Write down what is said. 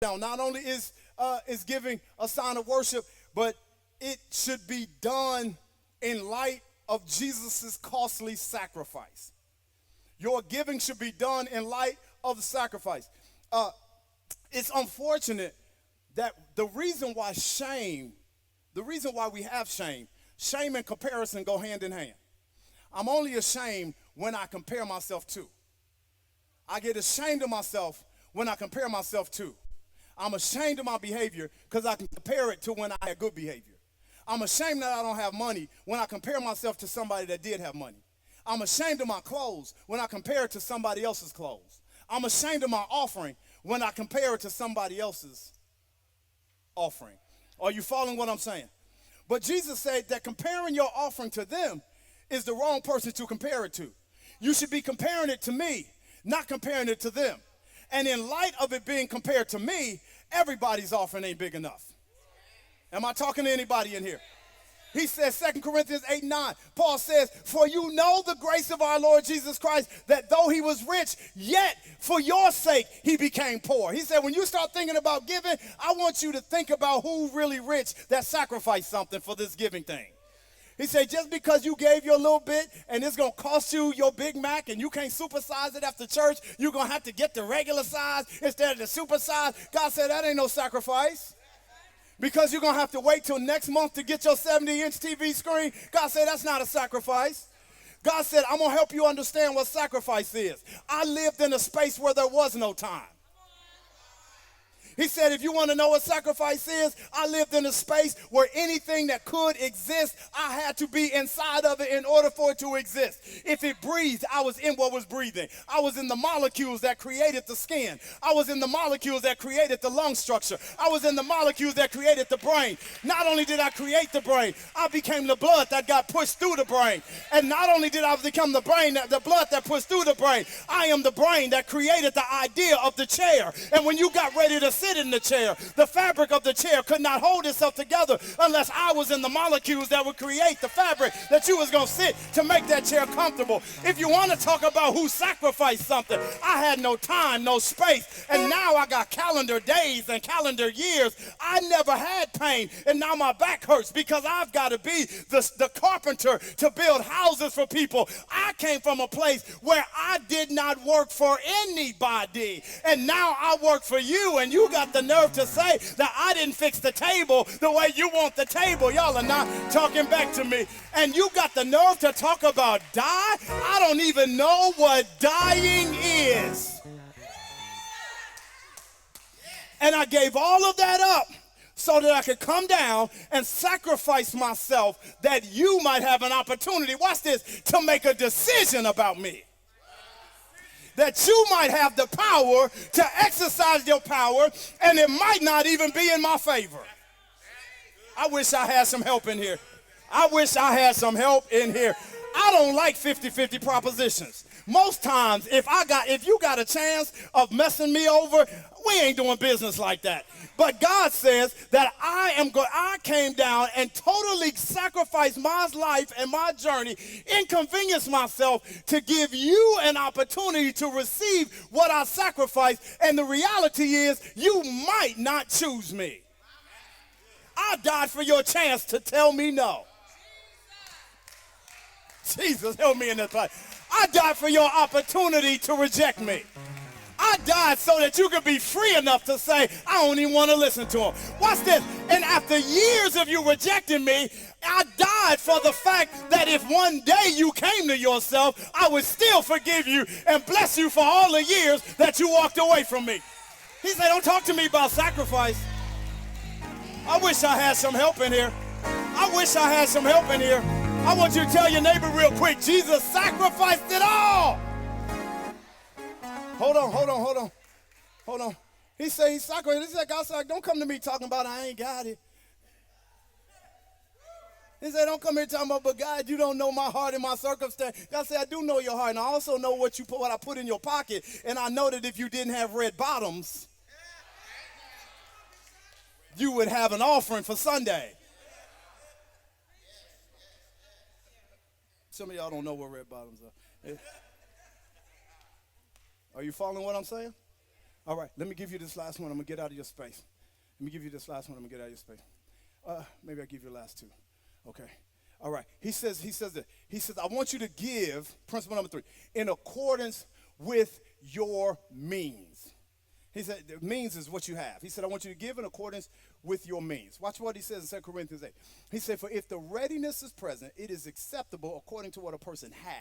down. Not only is giving a sign of worship, but it should be done in light of Jesus' costly sacrifice. Your giving should be done in light of the sacrifice. It's unfortunate that the reason why we have shame and comparison go hand in hand. I'm only ashamed when I compare myself to. I get ashamed of myself when I compare myself to. I'm ashamed of my behavior because I can compare it to when I had good behavior. I'm ashamed that I don't have money when I compare myself to somebody that did have money. I'm ashamed of my clothes when I compare it to somebody else's clothes. I'm ashamed of my offering when I compare it to somebody else's offering. Are you following what I'm saying? But Jesus said that comparing your offering to them is the wrong person to compare it to. You should be comparing it to me, not comparing it to them. And in light of it being compared to me, everybody's offering ain't big enough. Am I talking to anybody in here? He says, 2 Corinthians 8:9, Paul says, for you know the grace of our Lord Jesus Christ, that though he was rich, yet for your sake he became poor. He said, when you start thinking about giving, I want you to think about who really rich that sacrificed something for this giving thing. He said, just because you gave your little bit and it's going to cost you your Big Mac and you can't supersize it after church, you're going to have to get the regular size instead of the super size. God said, that ain't no sacrifice. Because you're going to have to wait till next month to get your 70-inch TV screen. God said, that's not a sacrifice. God said, I'm going to help you understand what sacrifice is. I lived in a space where there was no time. He said, if you want to know what sacrifice is, I lived in a space where anything that could exist, I had to be inside of it in order for it to exist. If it breathed, I was in what was breathing. I was in the molecules that created the skin. I was in the molecules that created the lung structure. I was in the molecules that created the brain. Not only did I create the brain, I became the blood that got pushed through the brain. And not only did I become the blood that pushed through the brain, I am the brain that created the idea of the chair. And when you got ready to sit in the chair, the fabric of the chair could not hold itself together unless I was in the molecules that would create the fabric that you was going to sit to make that chair comfortable. If you want to talk about who sacrificed something, I had no time, no space, and now I got calendar days and calendar years. I never had pain, and now my back hurts because I've got to be the carpenter to build houses for people. I came from a place where I did not work for anybody, and now I work for you, and you got the nerve to say that I didn't fix the table the way you want the table. Y'all are not talking back to me. And you got the nerve to talk about die? I don't even know what dying is. And I gave all of that up so that I could come down and sacrifice myself that you might have an opportunity, watch this, to make a decision about me. That you might have the power to exercise your power, and it might not even be in my favor. I wish I had some help in here. I wish I had some help in here. I don't like 50-50 propositions. Most times, if you got a chance of messing me over, we ain't doing business like that. But God says that I came down and totally sacrificed my life and my journey, inconvenienced myself to give you an opportunity to receive what I sacrificed. And the reality is, you might not choose me. I died for your chance to tell me no. Jesus, help me in this place. I died for your opportunity to reject me. I died so that you could be free enough to say, I don't even want to listen to him. Watch this. And after years of you rejecting me, I died for the fact that if one day you came to yourself, I would still forgive you and bless you for all the years that you walked away from me. He said, don't talk to me about sacrifice. I wish I had some help in here. I wish I had some help in here. I want you to tell your neighbor real quick, Jesus sacrificed it all. Hold on. He said he sacrificed. He said, God said, don't come to me talking about I ain't got it. He said, don't come here talking about, but God, you don't know my heart and my circumstance. God said, I do know your heart, and I also know what I put in your pocket, and I know that if you didn't have red bottoms, you would have an offering for Sunday. Some of y'all don't know what red bottoms are. Are you following what I'm saying? All right, let me give you this last one. I'm going to get out of your space. Let me give you this last one. I'm going to get out of your space. Maybe I'll give you the last two. Okay. All right. He says that. He says, I want you to give, principle number 3, in accordance with your means. He said, the means is what you have. He said, I want you to give in accordance with your means. Watch what he says in 2 Corinthians 8. He said, for if the readiness is present, it is acceptable according to what a person has.